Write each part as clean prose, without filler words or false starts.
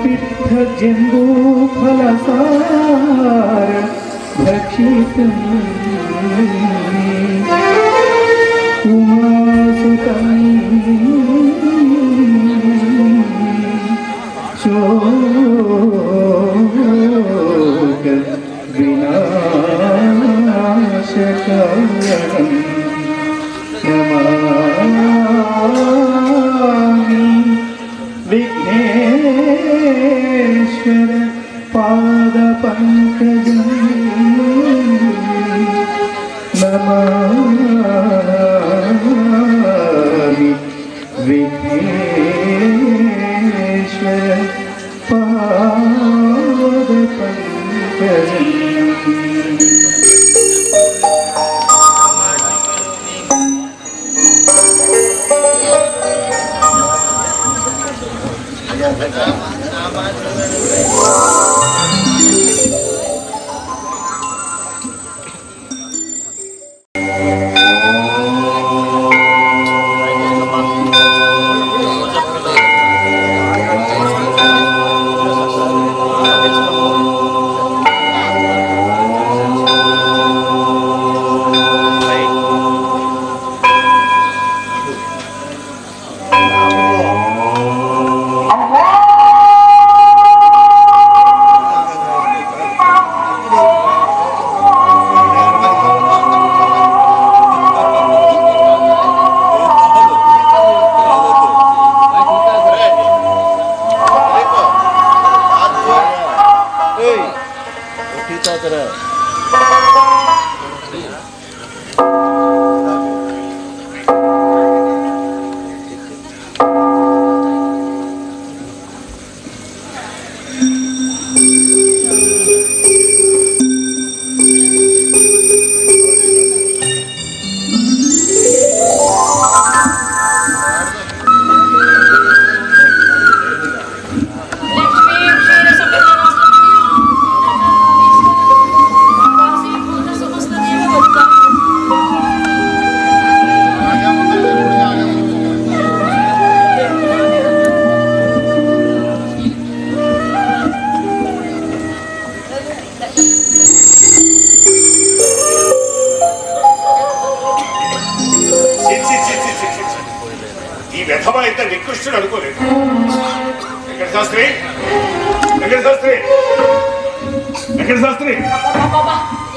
पित्त जम्बू फलसार भक्षितम् उमासुतं शोक विनाशकरम् नमामि विघ्नेश्वर पादपङ्कजम् नमामि विघ्नेश्वर पादपङ्कजम्।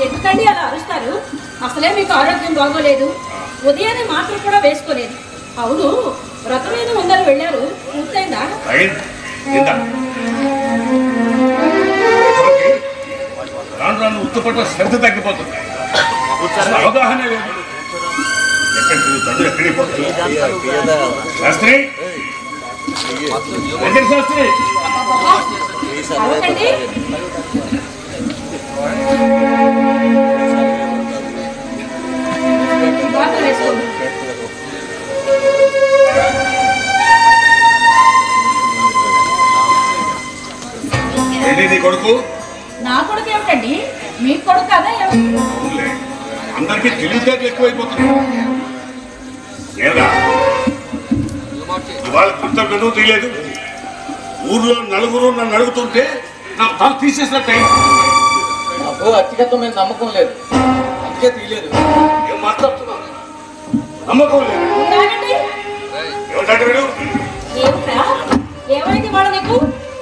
ఎందుకండి అలా అరుస్తారు? అసలే మీకు ఆరోగ్యం బాగోలేదు, ఉదయాన్నే మాత్రం కూడా వేసుకోలేదు. అవును, వ్రతం ఏదో ఉందని వెళ్ళారు, పూర్తయిందా? రాను ఉత్తుపట్ల శ్రద్ధ తగ్గిపోతుంది, అవగాహన లేదు. శాస్త్రి శాస్త్రి కొడుకు? నా కొడుకు ఏమిటండి? మీ కొడుకు కదా. అందరికీ తెలివితేటలు ఎక్కువైపోతుంది. ఇవాళ కృతజ్ఞత తెలియదు. ఊర్లో నలుగురు నన్ను అడుగుతుంటే నాకు తల తీసేసినట్టు నాకు అత్తికత్వం మీద నమ్మకం లేదు, అందుకే తీయలేదు. ఏం మాట్లాడుతున్నా? నమ్మకం లేదు ఏమిటంటే వీడు? ఏమైంది వాడు నీకు?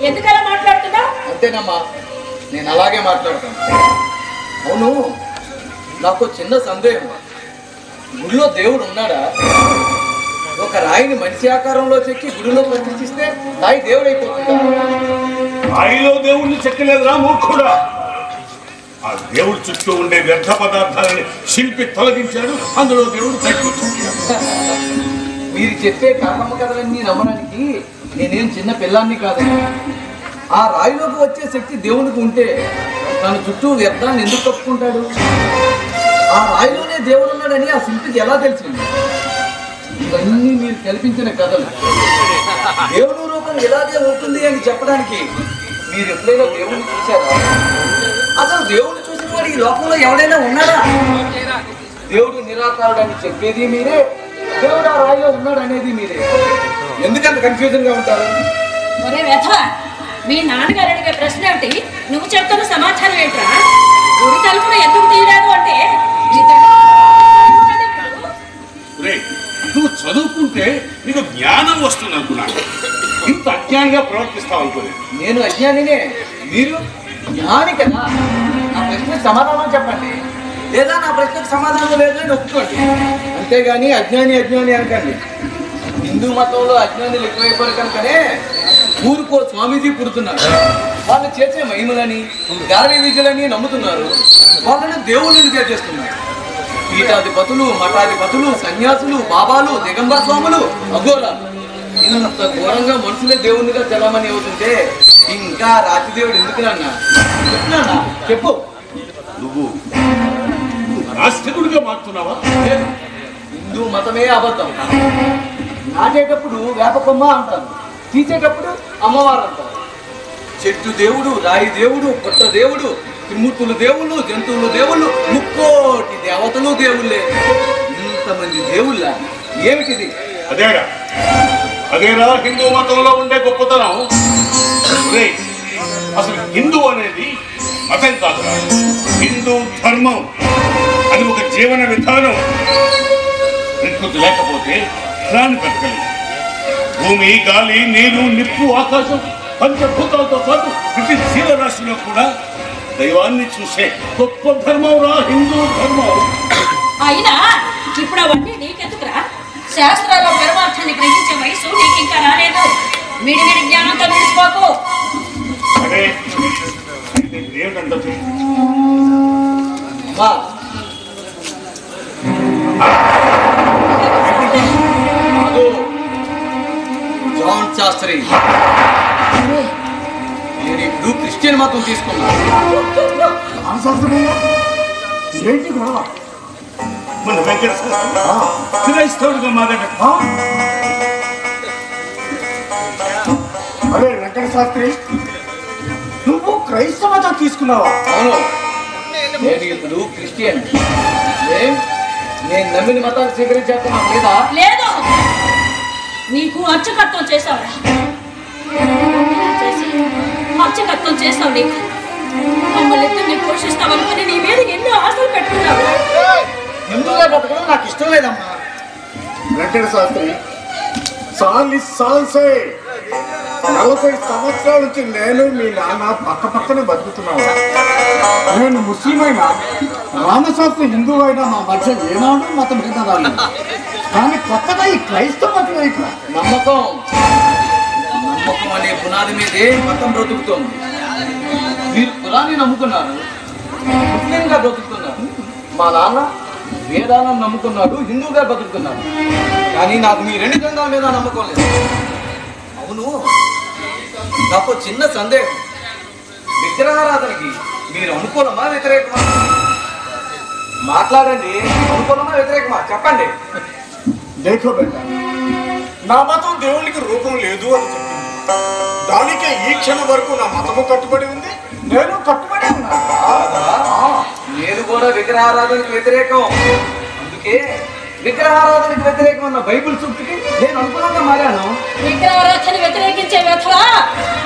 ఎందుకలా మాట్లాడుతున్నా? అంతేనమ్మా, నేను అలాగే మాట్లాడతాను. అవును, నాకు చిన్న సందేహం. గుడిలో దేవుడు ఉన్నాడా? ఒక రాయిని మనిషి ఆకారంలో చెక్కి గుడిలో ప్రతిష్ఠిస్తే రాయి దేవుడు అయిపోతుందా? రాయిలో దేవుడిని చెక్కలేదురా మూర్ఖుడా. ఆ దేవుడి చుట్టూ ఉండే వ్యర్థ పదార్థాలని శిల్పి తొలగించాడు, అందులో దేవుడు తగ్గుతుంది. మీరు చెప్పే కాకమ్మ కథలన్నీ నమ్మడానికి నేనేం చిన్న పిల్లాన్ని కాదు. ఆ రాయిలోకి వచ్చే శక్తి దేవునికి ఉంటే తన చుట్టూ వ్యర్థాన్ని ఎందుకు కప్పుకుంటాడు? ఆ రాయిలోనే దేవుడు ఉన్నాడని ఆ శిల్పికి ఎలా తెలిసింది? ఇవన్నీ మీరు కల్పించిన కథలు. దేవుడు రూపం ఇలాగే ఉంటుంది అని చెప్పడానికి మీరు ఎప్పుడైనా దేవుడిని చూశారా? అసలు దేవుడిని చూసిన వాడు ఈ లోకంలో ఎవడైనా ఉన్నాడా? దేవుడు నిరాకారుడు అని చెప్పేది మీరే, దేవుడు ఆ రాయిలో ఉన్నాడు అనేది మీరే. ఎందుకంత కన్ఫ్యూజన్ గా ఉంటారు? మీ నాన్నగారు అడిగే ప్రశ్న ఏమిటి? నువ్వు చెప్తున్న సమాచారం ఏంట్రా? గుడి తలుపున ఎందుకు తీయలేదు అంటే ఒరేయ్, నువ్వు చదువుకుంటే నీకు జ్ఞానం వస్తుంది అనుకున్నాను. ఇంత అజ్ఞానంగా ప్రవర్తిస్తావు అనుకోలేదు. నేను అజ్ఞానినే, మీరు జ్ఞాని కదా. నా ప్రశ్నకు సమాధానం చెప్పండి, లేదా నా ప్రశ్నకు సమాధానం లేదని ఒప్పుకోండి. అంతేగాని అజ్ఞాని అజ్ఞాని అనకండి. హిందూ మతంలో అజ్ఞానులు ఎక్కువైపోయారు కనుకనే ఊరుకో స్వామీజీ పుడుతున్నారు. వాళ్ళు చేసే మహిమలని గారవి విద్యలని నమ్ముతున్నారు. వాళ్ళని దేవుళ్ళని చేస్తున్నారు. పీఠాధిపతులు, మఠాధిపతులు, సన్యాసులు, బాబాలు, దిగంబర స్వాములు, అఘోరాలు ఇంత ఘోరంగా మనుషులే దేవునిగా తెలమని అవుతుంటే ఇంకా రాతి దేవుడు ఎందుకు నాన్న చెప్పు. నువ్వు నాస్తికుడిగా మారుతున్నావా? హిందూ మతమే అబద్ధం. నాటేటప్పుడు వేపకొమ్మ అంటారు, తీసేటప్పుడు అమ్మవారు అంటారు. చెట్టు దేవుడు, రాయి దేవుడు, కొత్త దేవుడు, త్రిమూర్తులు దేవుళ్ళు, జంతువులు దేవుళ్ళు, 30 దేవతలు దేవుళ్ళే. ఇంతమంది దేవుళ్ళ ఏమిటిది? అదేరా హిందూ మతంలో ఉండే గొప్పతనం. అసలు హిందూ అనేది మతం కాదురా, హిందూ ధర్మం. అది ఒక జీవన విధానం. ప్రకృతి లేకపోతే ప్రాణి బ్రతకలేదు. భూమి, గాలి, నీరు, నిప్పు, ఆకాశం, పంచభూతాలతో పాటు ప్రతి జీవరాశిలో కూడా దైవాన్ని చూసే గొప్ప ధర్మం రా హిందూ ధర్మం. అయినా ఇప్పుడు అవన్నీ నీకెందుకురా? శాస్త్రాల్లో పరమార్థాన్ని గ్రహించే వయసు నీకు ఇంకా రాలేదు. మిడిమిడి జ్ఞానంతో విడిచిపోకు. అదే ఏమిటంటే జాన్ శాస్త్రి, నేను ఇప్పుడు క్రిస్టియన్ మతం తీసుకున్నాను. ఏంటి గొడవ? మన వెంకట క్రైస్తవుడిగా మాట్లాడ. అరే వెంకట శాస్త్రి, నువ్వు క్రైస్తవ మతం తీసుకున్నావా? అవును, నేను ఇప్పుడు క్రిస్టియన్. నేను నమ్మిన మతాన్ని స్వీకరించేస్తున్నాను లేదా? లేదు, నీకు అచ్చకత్వం చేసావురా. అచ్చకత్వం చేసావు. నీకు మమ్మల్ని ఇద్దరిని పోషిస్తావనుకుని నీ మీద ఎన్నో ఆశలు పెట్టుకున్నావు. హిందువుగా బతకడం నాకు ఇష్టం లేదమ్మా. వెంకట శాస్త్రి, 40 సాల్సే 40 సంవత్సరాల నుంచి నేను మీ నాన్న పక్క పక్కనే బతుకుతున్నాను. నేను ముస్లిం అయినా, రామశాస్త్రి హిందువు అయినా మా మధ్య ఏనాడు మతం మీద రాలేదు. కానీ కొత్తగా ఈ క్రైస్తవ మతం వైపు నమ్మకం అనే పునాది మీదే మతం బ్రతుకుతోంది. మీరు కులాన్ని నమ్ముకున్నారు, ముస్లింగా బ్రతుకుతున్నారు. మా నాన్న వేదాలను నమ్ముకున్నాడు, హిందూగా బతుకుతున్నాడు. కానీ నాకు మీ 2 గ్రంథాల మీద నమ్మకం లేదు. అవును, నాకు చిన్న సందేహం. విగ్రహారాధనకి మీరు అనుకూలమా వ్యతిరేకమా? మాట్లాడండి. అనుకూలమా వ్యతిరేకమా చెప్పండి. దేఖో బేట, నా మతం దేవునికి రూపం లేదు అని చెప్పింది. దానికే ఈ క్షణం వరకు నా మతము కట్టుబడి ఉంది, నేను కట్టుబడి ఉన్నాను. నేను కూడా విగ్రహారాధనకు వ్యతిరేకం. అందుకే విగ్రహారాధనకు వ్యతిరేకం అన్న బైబిల్ సూక్తికి నేను అనుకూలంగా మారాను. విగ్రహారాధన వ్యతిరేకించే వ్యథలా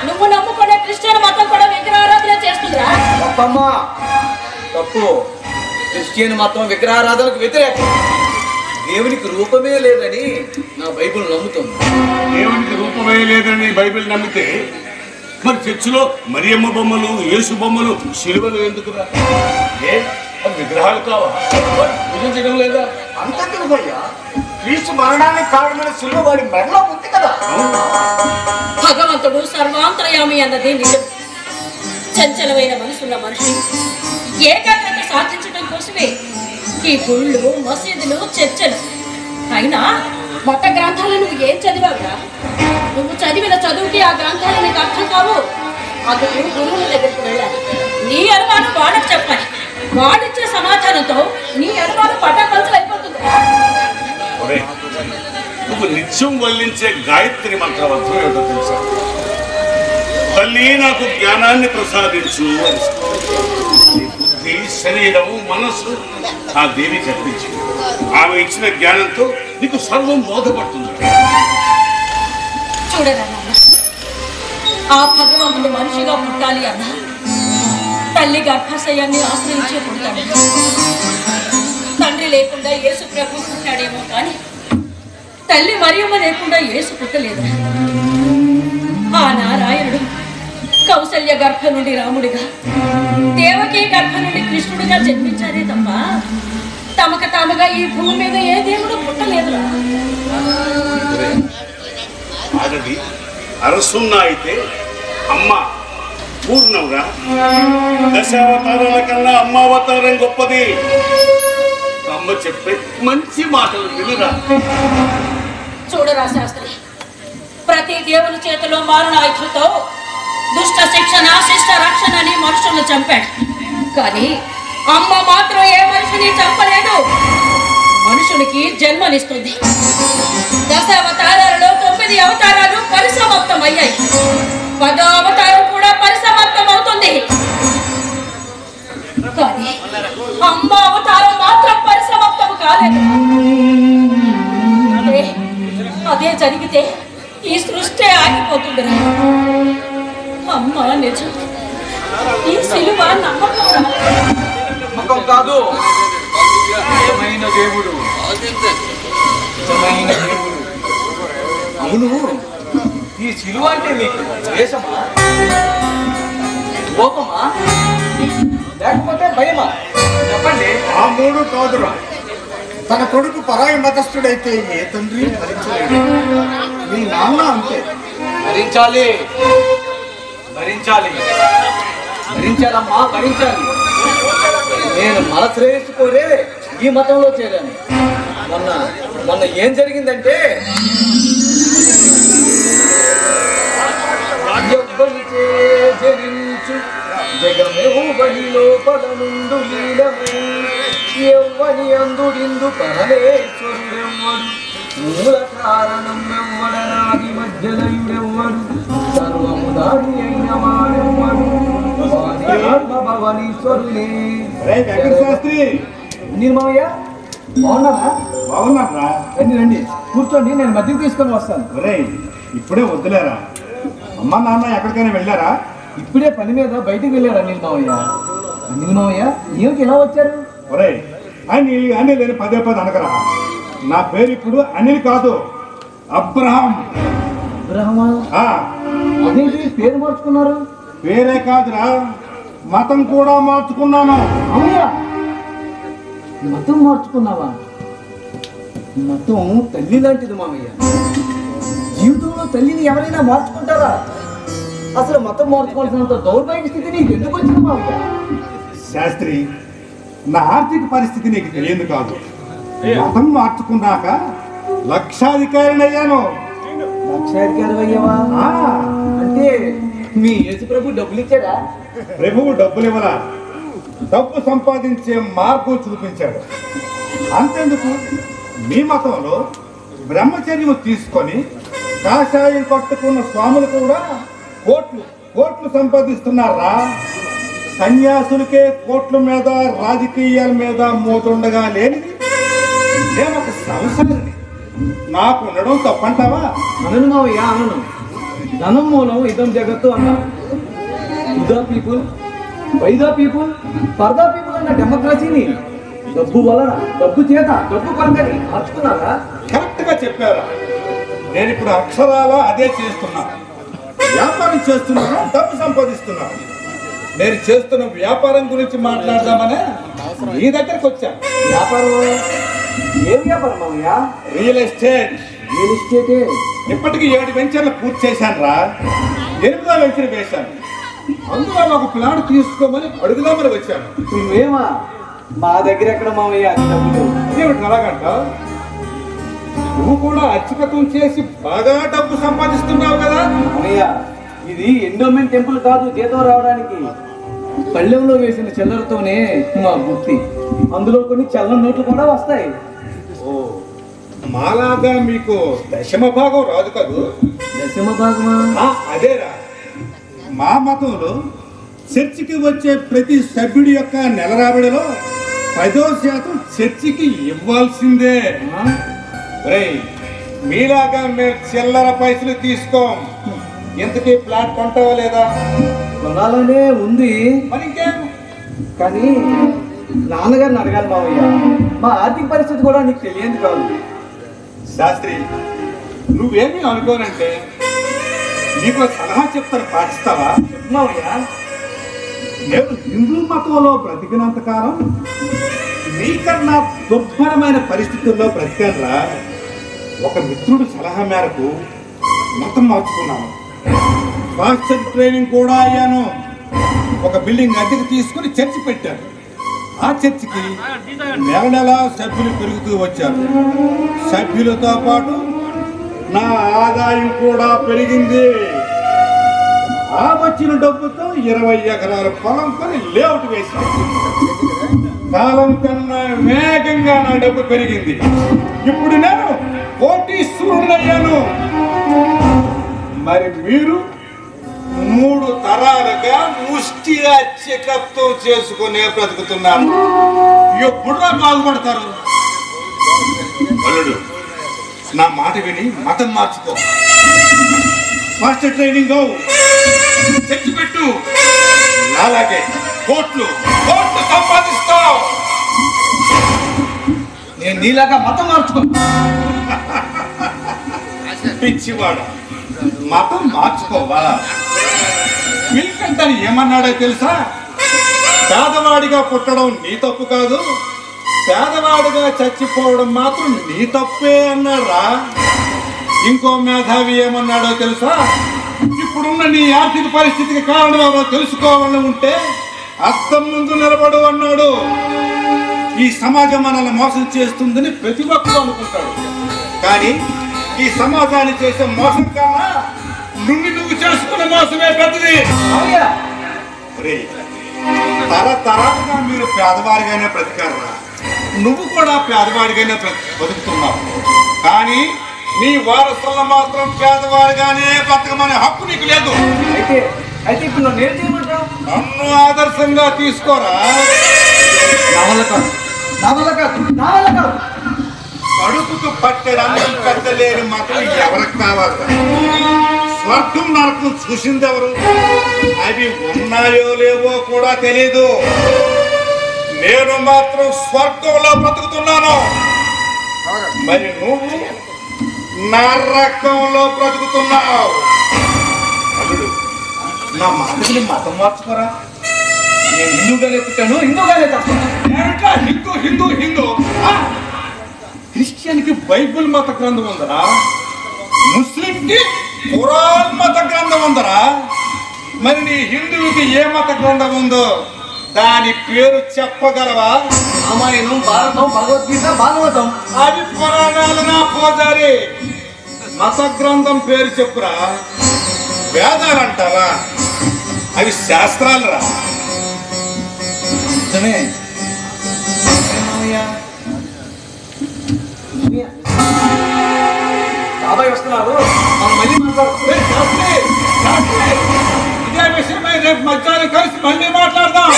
నువ్వు నమ్ముకునే క్రిస్టియన్ మతం కూడా విగ్రహారాధన చేస్తుందిరా. తప్పమ్మా, తప్పు. క్రిస్టియన్ మతం విగ్రహారాధనకు వ్యతిరేకం. దేవునికి రూపమే లేదని నా బైబిల్ నమ్ముతుంది. దేవునికి రూపమే లేదని బైబిల్ నమ్మితే మరి చర్చిలో మరియమ్మ బొమ్మలు, యేసు బొమ్మలు, శిలువలు ఎందుకురా? విగ్రహాలు కావా? పూజించడం లేదా? అంతేకదయ్యా, క్రీస్తు మరణానికి కారణమైన శిలువ వాడి మెడలో ఉంది కదా. భగవంతుడు సర్వాంతర్యామి అన్నది నిజం. చంచలమైన మనసున్న మనిషి ఏకాగ్రత సాధించడం కోసమే ఈ గుళ్ళు, మసీదులు, చర్చలు. అయినా మత గ్రంథాలు నువ్వు ఏం చదివావురా? నువ్వు చదివిన చదువుకి ఆ గ్రంథాలు నీకు అర్థం కావు. అందుకు గురువుల దగ్గరికి వెళ్ళాలి. నీ అనుమానం వాళ్ళకి చెప్పాలి. వాళ్ళిచ్చే సమాధానంతో నీ అనుమానం పటాపంచలు అయిపోతుంది. నువ్వు నిత్యం వల్లించే గాయత్రి మంత్రవంతం ఏమిటో తెలుసా? తల్లి నాకు జ్ఞానాన్ని ప్రసాదించు అని. బుద్ధి, శరీరం, మనస్సు ఆ దేవి కల్పించింది. ఆమె ఇచ్చిన జ్ఞానంతో నీకు సర్వం బోధపడుతుంది. చూడరా నాన్న, ఆ భగవంతుడు మనిషిగా పుట్టాలి అన్నా తల్లి గర్భాశయాన్ని ఆశ్రయించే పుట్టాడు. తండ్రి లేకుండా యేసు ప్రభు పుట్టాడేమో కానీ తల్లి మరియమ్మ లేకుండా యేసు పుట్టలేదు. ఆ నారాయణుడు కౌసల్య గర్భ నుండి రాముడిగా, దేవకీ గర్భ నుండి కృష్ణుడిగా జన్మించారే తప్ప తమకు తాముగా ఈ భూమి మీద ఏ దేవుడు పుట్టలేదురా. ఆగది అరసున్న అయితే అమ్మ పూర్ణంగా దశావతారాల కన్నా అమ్మ అవతారం గొప్పది. అమ్మ చెప్పే మంచి మాటలు వినురా. చూడరా శాస్త్రి, ప్రతి దేవుని చేతిలో మారణాయుధంతో దుష్ట శిక్షణ శిష్ట రక్షణ అని మనుషులను చంపాడు. కానీ అమ్మ మాత్రం ఏ మనిషిని చంపలేదు, మనుషునికి జన్మనిస్తుంది. దశావతారాలలో 9 అవతారాలు పరిసమాప్తం అయ్యాయి, 10వ అవతారం కూడా పరిసమాప్తం అవుతుంది. కానీ అమ్మ అవతారం మాత్రం పరిసమాప్తం కాలేదు. అదే జరిగితే ఈ సృష్టి ఆగిపోతుందిరా. అమ్మ నిజం, ఈ సిలువ నమ్మకం కాదు. నిజమైన దేవుడు, నిజమైన దేవుడు. అవును, ఈ సిలువ అంటే మీకు ద్వేషమా, కోపమా, లేకపోతే భయమా? చెప్పండి. ఆ 3 కాదురా. తన కొడుకు పరాయి మతస్థుడైతే ఏ తండ్రి భరించలేడు. మీ నాన్న అంతే. భరించాలి, భరించాలి, భరించాలమ్మా, భరించాలి. నేను మన శ్రేయస్సు కోరే ఈ మతంలో చేరాను. మొన్న ఏం జరిగిందంటే, జరించు జగమెవు బలిలో పదనుండు లీలము ఎవ్వని అందుడిందు పరమేశ్వరుడెవ్వడు మూల కారణం ఎవ్వడనాది మధ్యలయుడెవ్వడు సర్వము దారి అయిన వాడెవ్వడు భవనీశ్వరులే. శాస్త్రి నిర్మయ్య బాగున్నారా? బాగున్నారా? రండి రండి, కూర్చోండి, నేను మధ్యకి తీసుకొని వస్తాను. ఇప్పుడే వద్దులేరా. అమ్మ నాన్న ఎక్కడికైనా వెళ్ళారా? ఇప్పుడే పని మీద బయటికి వెళ్ళారు అనిల్ మావయ్య. అనిల్ మావయ్య, ఏమిటి ఇలా వచ్చారు? అనిల్ అనిల్ అని పదే అనకరా. నా పేరు ఇప్పుడు అనిల్ కాదు, అబ్రహాం. అబ్రహమా? అదేంటి పేరు మార్చుకున్నారు? పేరే కాదురా, మతం కూడా మార్చుకున్నాను. అవునా? మతం మార్చుకున్నావా? మతం తల్లి లాంటిది మామయ్య. జీవితంలో తల్లిని ఎవరైనా మార్చుకుంటారా? అసలు మతం మార్చుకోవాల్సినంత దౌర్భాగ్య స్థితి నీకు ఎందుకు వచ్చింది మామయ్య? శాస్త్రి, నా ఆర్థిక పరిస్థితి నీకు తెలియదు కాదు. మతం మార్చుకున్నాక లక్షాధికారినయ్యాను. లక్షాధికారి అయ్యావా? అంటే మీ యేసు ప్రభు డబ్బులు ఇచ్చాడా? ప్రభువు డబ్బులు ఇవ్వరా, డబ్బు సంపాదించే మార్గం చూపించాడు. అంతెందుకు, మీ మతంలో బ్రహ్మచర్యం తీసుకొని కాషాయం కట్టుకున్న స్వాములు కూడా కోట్లు సంపాదిస్తున్నారా. సన్యాసులకే కోట్ల మీద రాజకీయాల మీద మోతుండగా లేనిది నేను ఒక సంసారిని, నాకు ఉండడం తప్పంటావా? అనను మావయ్య, అనను. ధనం మూలం ఇదం జగత్తు అన్నారు. ఉదా పీపుల్, వైదా పీపుల్, పర్దా పీపుల్ అన్న డెమోక్రసీని డబ్బు వలన, డబ్బు చేత, డబ్బు కొరకని మార్చుకున్నారా? కరెక్ట్ గా చెప్పారా. నేను ఇప్పుడు అక్షరాలా అదే చేస్తున్నా. వ్యాపారం చేస్తున్నాను, డబ్బు సంపాదిస్తున్నాను. నేను చేస్తున్న వ్యాపారం గురించి మాట్లాడదామనే మీ దగ్గరకు వచ్చాను. వ్యాపారం? ఏం వ్యాపారం మావయ్య? Real estate. రియల్ ఎస్టేటే? ఇప్పటికి 7 వెంచర్లు పూర్తి చేశాను రా. 8వ వెంచర్ వేశాను. అందులో ఒక ప్లాట్ తీసుకోమని అడుగుదామని వచ్చాను. మేమా? మా దగ్గర ఎక్కడ మావయ్య డబ్బులు? ఏమిటి అలాగంట? నువ్వు కూడా అర్చకత్వం చేసి బాగా డబ్బు సంపాదిస్తున్నావు కదా మావయ్య. ఇది ఎండోమెంట్ టెంపుల్ కాదు జీతం రావడానికి. పళ్ళెంలో వేసిన చిల్లరతోనే మా భక్తి. అందులో కొన్ని చల్లని నోట్లు కూడా వస్తాయి. మాలాగా మీకు దశమ భాగం రాదు కదూ? దశమ భాగమా? అదేరా. మా మతంలో చర్చికి వచ్చే ప్రతి సభ్యుడి యొక్క నెల రాబడిలో 10% చర్చికి ఇవ్వాల్సిందే. మీలాగా మేము చిల్లర పైసలు తీసుకోం. ఇంతకీ ప్లాట్ కొంటావా లేదా? కొనాలనే ఉంది, మరి ఇంకేం? కానీ నాన్నగారిని అడగాలి మావయ్య. మా ఆర్థిక పరిస్థితి కూడా నీకు తెలియదు కాదు. శాస్త్రి, నువ్వేమీ అనుకోనంటే నీకు సలహా చెప్తాను, పాటిస్తావా? మావయ్య, నేను హిందూ మతంలో బ్రతికినంత కాలం నీకన్నా దుర్భరమైన పరిస్థితుల్లో బ్రతికారా. ఒక మిత్రుడు సలహా మేరకు మతం మార్చుకున్నాను. మాస్టర్ ట్రైనింగ్ కూడా అయ్యాను. ఒక బిల్డింగ్ అద్దెకు తీసుకుని చర్చి పెట్టాను. ఆ చర్చికి నెల నెల సభ్యులు పెరుగుతూ వచ్చారు. సభ్యులతో పాటు నా ఆదాయం కూడా పెరిగింది. ఆ వచ్చిన డబ్బుతో 20 ఎకరాల పొలం కొని లేఅవుట్ వేశాను. కాలం కన్నా వేగంగా నా డబ్బు పెరిగింది. ఇప్పుడు నేను కోటీశ్వరుడయ్యాను. మరి మీరు 3 తరాలుగా ముష్టిగా చెకప్తో చేసుకునే బ్రతుకుతున్నారు. ఎప్పుడు బాగుపడతారు? అల్లుడు, నా మాట విని మతం మార్చుకో. మాస్టర్ ట్రైనింగ్ చర్చి పెట్టు. అలాగే కోట్లు కోట్లు సంపాదిస్తావు. నేను నీలాగా మతం మార్చుకో. పిచ్చివాడు, మతం మార్చుకోవా? విల్కంటన్ ఏమన్నాడో తెలుసా? పేదవాడిగా పుట్టడం నీ తప్పు కాదు, పేదవాడిగా చచ్చిపోవడం మాత్రం నీ తప్పే అన్నాడా. ఇంకో మేధావి ఏమన్నాడో తెలుసా? ఇప్పుడున్న నీ ఆర్థిక పరిస్థితికి కారణం ఎవరో తెలుసుకోవాలని ఉంటే అద్దం ముందు నిలబడు అన్నాడు. ఈ సమాజం మనల్ని మోసం చేస్తుందని ప్రతి ఒక్కరు అనుకుంటాడు. కానీ ఈ సమాజాన్ని చేసే మోసం కన్నా నువ్వు చేసుకున్న మోసమే పెద్దది. తరతరాలుగా మీరు పేదవాడిగానే బ్రతికారా. నువ్వు కూడా పేదవాడిగానే బతుకుతున్నావు. కానీ నీ వారసుల్లో మాత్రం పేదవాడిగానే బ్రతకమనే హక్కు నీకు లేదు. అయితే ఇప్పుడు నన్ను ఏం చేయమంటావు? నన్ను ఆదర్శంగా తీసుకోరా. కడుపుకు పట్టడానికి పెట్టలేని మాత్రం ఎవరికి కావాలి? స్వర్గం నరకం చూసింది ఎవరు? అవి ఉన్నాయో లేవో కూడా తెలీదు. నేను మాత్రం స్వర్గంలో బ్రతుకుతున్నాను. మరి నువ్వు నరకంలో బ్రతుకుతున్నావు. అల్లుడు, నా మాటని మతం మార్చుకోరా. నేను హిందూగానే పుట్టాను, హిందూగానే తప్పను. హిందూ హిందూ హిందూ క్రిస్టియన్కి బైబిల్ మత గ్రంథం ఉందరా? ముస్లింకి ఖురాన్ మత గ్రంథం ఉందరా? మరి నీ హిందువుకి ఏ మత గ్రంథం ఉందో దాని పేరు చెప్పగలవా? రామాయణం, భారతం, భగవద్గీత, భాగవతం. అవి పురాణాలు నా పూజారి. మత గ్రంథం పేరు చెప్పురా. వేదాలు అంటావా? అవి శాస్త్రాలు రా. నిజమే. బాబాయ్ వస్తున్నారు, మనం మళ్ళీ మాట్లాడుతున్నాం. ఇదే విషయమై రేపు మధ్యాహ్నం కలిసి మళ్ళీ మాట్లాడదాం.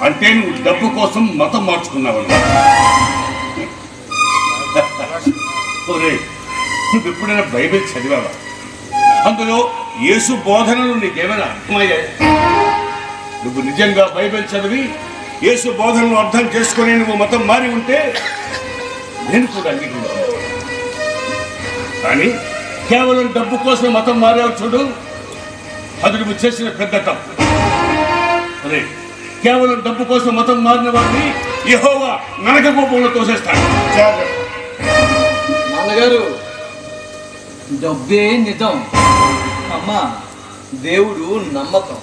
అంటే నువ్వు డబ్బు కోసం మతం మార్చుకున్నావు. నువ్వు ఎప్పుడైనా బైబిల్ చదివావా? అందులో యేసు బోధనలు నీకేమైనా అర్థమయ్యాయి? నువ్వు నిజంగా బైబిల్ చదివి యేసు బోధనలు అర్థం చేసుకుని నువ్వు మతం మారి ఉంటే నేను కూడా అంగీకరించాను. కానీ కేవలం డబ్బు కోసం మతం మారావు చూడు, అది నువ్వు చేసిన పెద్ద తప్పు. అరే, కేవలం డబ్బు కోసం మతం మారిన వాడిని యెహోవా నరక కోపంలో తోసేస్తాడు. నాన్నగారు, డబ్బే నిజం, అమ్మ దేవుడు నమ్మకం.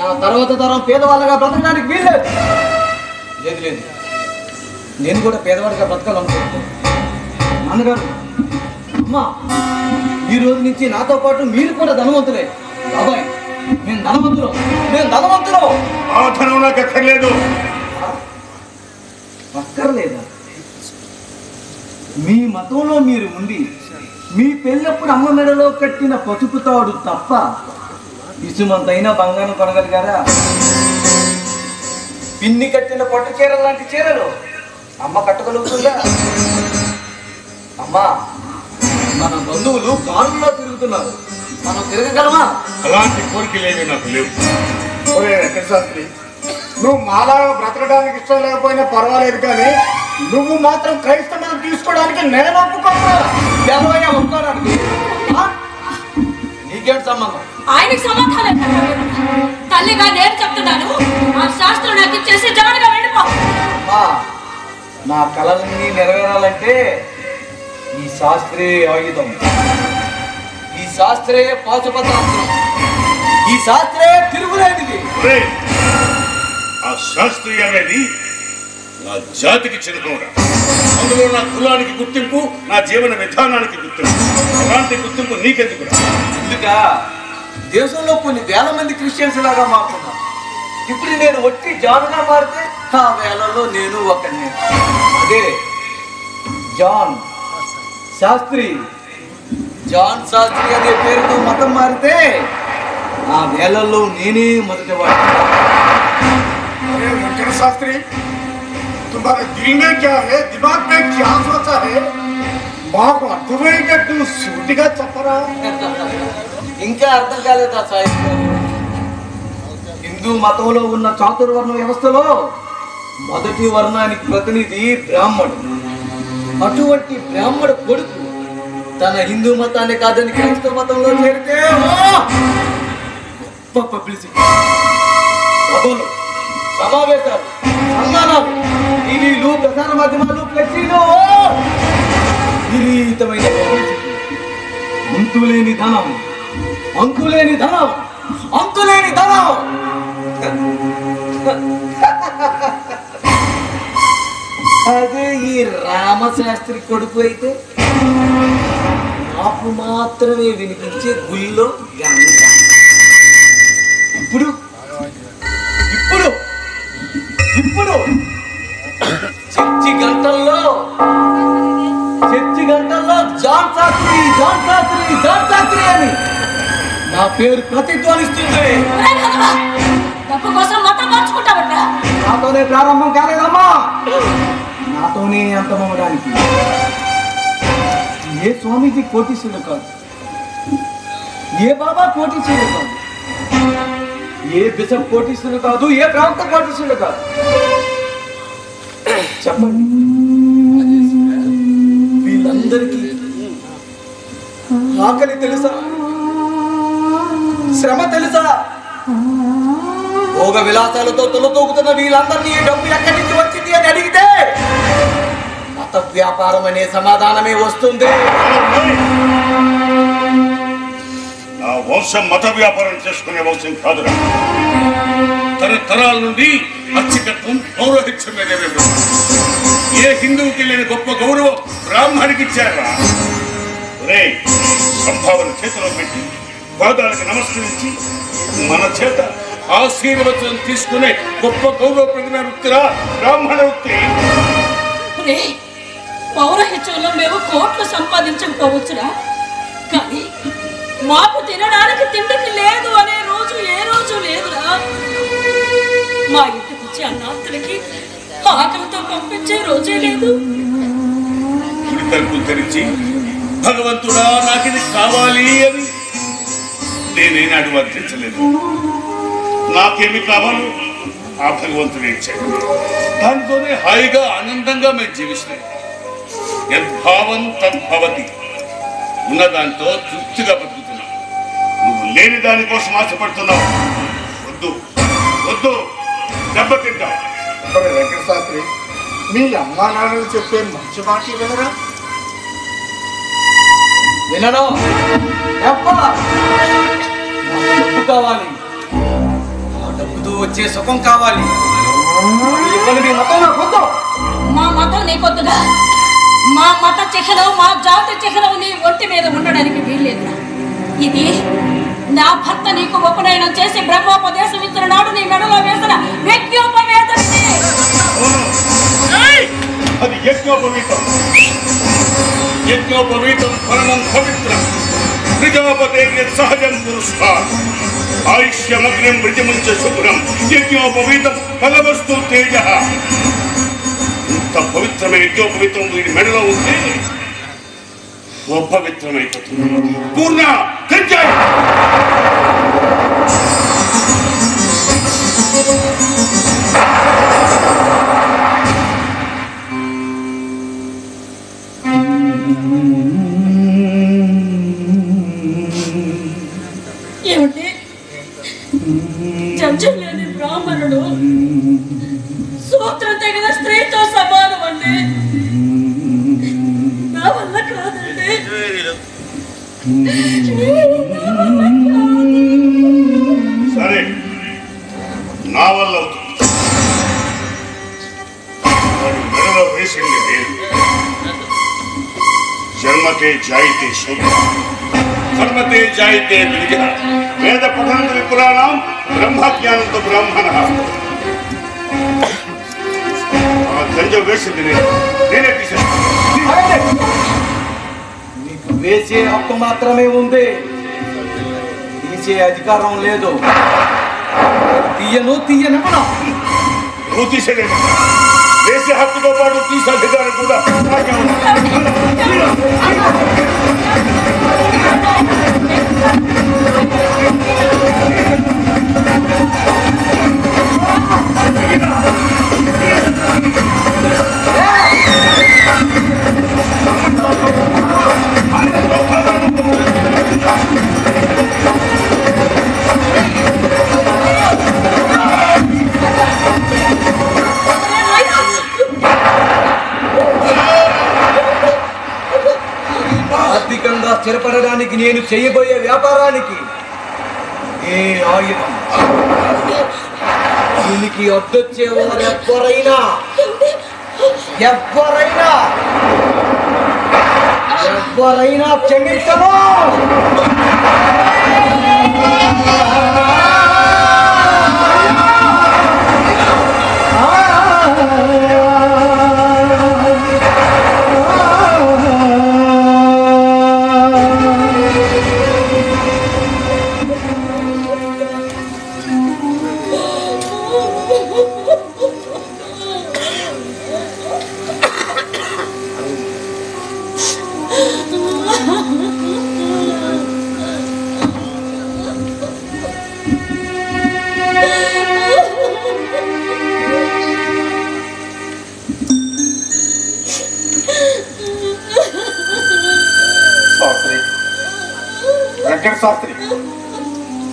నా తర్వాత తరం పేదవాళ్ళగా బ్రతకడానికి వీల్లేదు. లేదు లేదు, నేను కూడా పేదవాడిగా బ్రతకాలనుకుంటున్నాను. నాన్నగారు, అమ్మ ఈ రోజు నుంచి నాతో పాటు మీరు కూడా ధనవంతులే. బాబాయ్, నేను ధనవంతులు. ఆ ధనం నాకు అక్కర్లేదు. అక్కర్లేదా? మీ మతంలో మీరు ఉండి మీ పెళ్ళప్పుడు అమ్మ మెడలో కట్టిన పసుపు తాడు తప్ప ఇసుమంతైనా బంగారం కొనగలిగారా? పిన్ని కట్టిన పట్టు చీరలు లాంటి చీరలు అమ్మ కట్టగలుగుతుందా? అమ్మా, మన బంధువులు కారులో తిరుగుతున్నారు, మనం తిరగగలమా? అలాంటి కోరికలేవి నాకు లేవు. ఒరే వెంకట శాస్త్రి, నువ్వు మాలాగా బ్రతకడానికి ఇష్టం లేకపోయినా పర్వాలేదు, కానీ నువ్వు మాత్రం క్రైస్తవం తీసుకోవడానికి నేను ఒప్పుకోను. దేవయ్య ఒప్పుకోవడానికి నీకేంటి సంబంధం? ఆయనకి సమాధానం తల్లిగా నేను చెప్తున్నాను, ఆ శాస్త్రం నాకు ఇచ్చేసి జాగ్రత్తగా వెళ్ళిపో. అమ్మా, నా కళలన్నీ నెరవేరాలంటే ఈ శాస్త్రే ఆయుధం, ఈ శాస్త్రే పాశుపతాస్త్రం, ఈ శాస్త్రే తిరుగులేనిది. ఆ శాస్త్రి అనేది నా జాతికి చెందుకోవడం, అందులో నా కులానికి గుర్తింపు, నా జీవన విధానానికి గుర్తింపు. అలాంటి గుర్తింపు నీకెందుకు? ఎందుక దేశంలో కొన్ని వేల మంది క్రిస్టియన్స్ లాగా మారుతున్నారు. ఇప్పుడు నేను వచ్చి జాన్గా మారితే ఆ వేలలో నేను ఒకరిని. అదే జాన్ శాస్త్రి, జాన్ శాస్త్రి అనే పేరుతో మతం మారితే ఆ వేలల్లో నేనే మొదటి వాడు. अरे वेंकट शास्त्री, तुम्हारे दिल में क्या है, दिमाग में क्या सोचा है? మాకు అర్థమయ్యేటట్టు సూటిగా చెప్పరా? ఇంకా అర్థం కాలేదా సాహిత్యం? హిందూ మతంలో ఉన్న చాతుర్వర్ణ వ్యవస్థలో మొదటి వర్ణానికి ప్రతినిధి బ్రాహ్మణుడు. అటువంటి బ్రాహ్మణ కొడుకు తన హిందూ మతాన్ని కాదని క్రైస్తవ మతంలో చేరితే గొప్ప పబ్లిసిటీ, సభలు, సమావేశాలు, సన్మానాలు, టీవీలు, ప్రసార మాధ్యమాలు, ఫ్లెక్సీలు, విపరీతమైన పబ్లిసిటీ, అంతులేని ధనం, అంతులేని ధనం, అంతులేని ధనం. అదే ఈ రామశాస్త్రి కొడుకు అయితే నాకు మాత్రమే వినిపించే గుళ్ళో గంట. ఇప్పుడు ఇప్పుడు ఇప్పుడు చర్చి గంటల్లో John Shastri, John Shastri, John Shastri అని నా పేరు ప్రతిధ్వనిస్తుంది. డబ్బు కోసం మతం మార్చుకుంటావట. నాతోనే ప్రారంభం కాలేదమ్మా, నాతోనే అంతమవడానికి. ఏ స్వామీజీ కోటీశ్వరుడు కాదు, ఏ బాబా కోటీశ్వరుడు కాదు, ఏ బిషప్ కోటీశ్వరుడు కాదు, ఏ ప్రవక్త కోటీశ్వరుడు కాదు. చెప్పండి, వీళ్ళందరికీ ఆకలి తెలుసా, శ్రమ తెలుసా? భోగ విలాసాలతో తొలతూగుతున్న వీళ్ళందరినీ ఈ డబ్బు ఎక్కడి నుంచి వచ్చింది అని అడిగితే మత వ్యాపారం అనే సమాధానమే వస్తుంది. నా వంశం మత వ్యాపారం చేసుకునే వంశం కాదురా. తరతరాల నుండి అర్చకత్వం, పౌరోహిత్యం మీదే. ఏ హిందువుకి లేని గొప్ప గౌరవం బ్రాహ్మణికి ఇచ్చారా? సంభావన చేతిలో పెట్టి పాదాలకు నమస్కరించి మన చేత ఆశీర్వచనం తీసుకునే గొప్ప గౌరవప్రదమైన వృత్తిరా బ్రాహ్మణ వృత్తి. పౌరహిత్యంలో మేము కోట్లు సంపాదించకపోవచ్చురా, కానీ మాకు తినడానికి తిండికి లేదు అనే రోజు ఏ రోజు లేదురా. మా ఇంటికి వచ్చే అన్నార్థులకి ఆకలితో పంపించే రోజే లేదు. తలుపులు తెరిచి భగవంతుడా నాకిది కావాలి అని నేనేనాడు వర్తించలేదు. నాకేమి కావాలో ఆ భగవంతుడే ఇచ్చాడు. దానితోనే హాయిగా ఆనందంగా మేము జీవిస్తాం. యద్భావం తద్భవతి. ఉన్నదాంతో తృప్తిగా బతుకుతున్నాం. నువ్వు లేని దానికోసం ఆశపడుతున్నావు. వద్దు వద్దు, దెబ్బతింటావు. వెంకట శాస్త్రి, మీ అమ్మా నాన్నలు చెప్పే మంచి మాటలు వినరా? వినను. డబ్బు కావాలి, ఆ డబ్బుతో వచ్చే సుఖం కావాలి. మీ మతం నాకు వద్దు. మా మతం నీకొద్దుగా. మా మత చిహ్నం, మా జాతి చిహ్నం నీ ఒంటి మీద ఉండడానికి వీల్లేదురా. ఇది నా భర్త నీకు ఉపనయనం చేసి బ్రహ్మోపదేశం ఇచ్చిన నాడు నీ మెడలో వేసిన యజ్ఞోపవేతం. అది యజ్ఞోపవీతం. యజ్ఞోపవీతం పరమం పవిత్రం. ప్రజాపతే సహజం పురుష. ఆయుష్ వైశ్యమగ్నం మృతిముంచ శుభ్రం యజ్ఞోపవీతం ఫలవస్తు తేజ. ఇంత పవిత్రమైన యజ్ఞోపవీతం వీడి మెడలో ఉంటే అపవిత్రమైపోతుంది. పూర్ణ తెచ్చాయి. ఏమిటి చంచలేని బ్రాహ్మణుడు సూత్రం తెగిన స్త్రీతో సమానం అండి. నా వల్ల కాదండి. సరే, నా వల్ల అవుతుంది. మెడలో వేసింది నేను. జన్మతే జాయితే శౌర్య, కర్మతే జాయితే విద్య, వేద పఠనంత విపురాణం బ్రహ్మజ్ఞానంత బ్రాహ్మణ. ఆ గంజం వేసింది నేనే తీసేస్తాను. నీకు వేసే హక్కు మాత్రమే ఉంది, తీసే అధికారం లేదు. తీయనివ్వను. నువ్వు తీసేదేమో, వేసే హక్కుతో పాటు తీసే అధికారం కూడా నాకే ఉంది. ఆర్థికంగా స్థిరపడడానికి నేను చేయబోయే వ్యాపారానికి ఏ ఆయుధం దీనికి అడ్డొచ్చేవారు ఎవరైనా క్షమించను. వెంకట శాస్త్రి,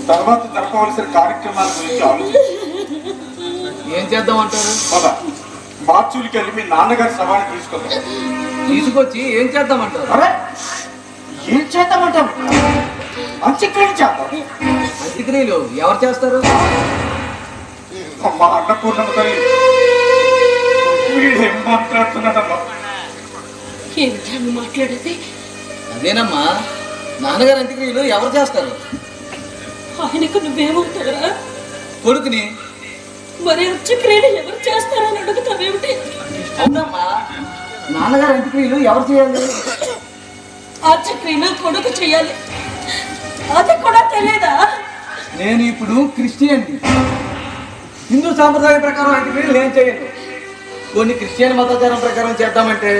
తర్వాత జరపవలసిన కార్యక్రమాల గురించి ఆలోచించి ఏం చేద్దామంటారు? పద, మార్చులకి వెళ్ళి మీ నాన్నగారి శవాన్ని తీసుకొద్దాం. తీసుకొచ్చి ఏం చేద్దామంటారు? అరే, ఏం చేద్దామంటారు? అంత్యక్రియలు చేద్దాం. అంత్యక్రియలు ఎవరు చేస్తారు? మా అన్నపూర్ణమ్మ తల్లి. వీడేం మాట్లాడుతున్నాడమ్మా? ఏమిటా మాట్లాడేది? అదేనమ్మా, నాన్నగారు అంత్యక్రియలు ఎవరు చేస్తారు? ఆయనకు నువ్వేమవుతారా? కొడుకుని. మరి అంత్యక్రియలు ఎవరు చేస్తారని అడుగుతావేమిటి? అవునమ్మా, నాన్నగారు అంత్యక్రియలు ఎవరు చేయాలి? అంత్యక్రియలు కొడుకు చేయాలి, అది కూడా తెలియదా? నేను ఇప్పుడు క్రిస్టియన్. హిందూ సాంప్రదాయ ప్రకారం అంత్యక్రియలు నేను చేయను. కొన్ని క్రిస్టియన్ మతాచారం ప్రకారం చేద్దామంటే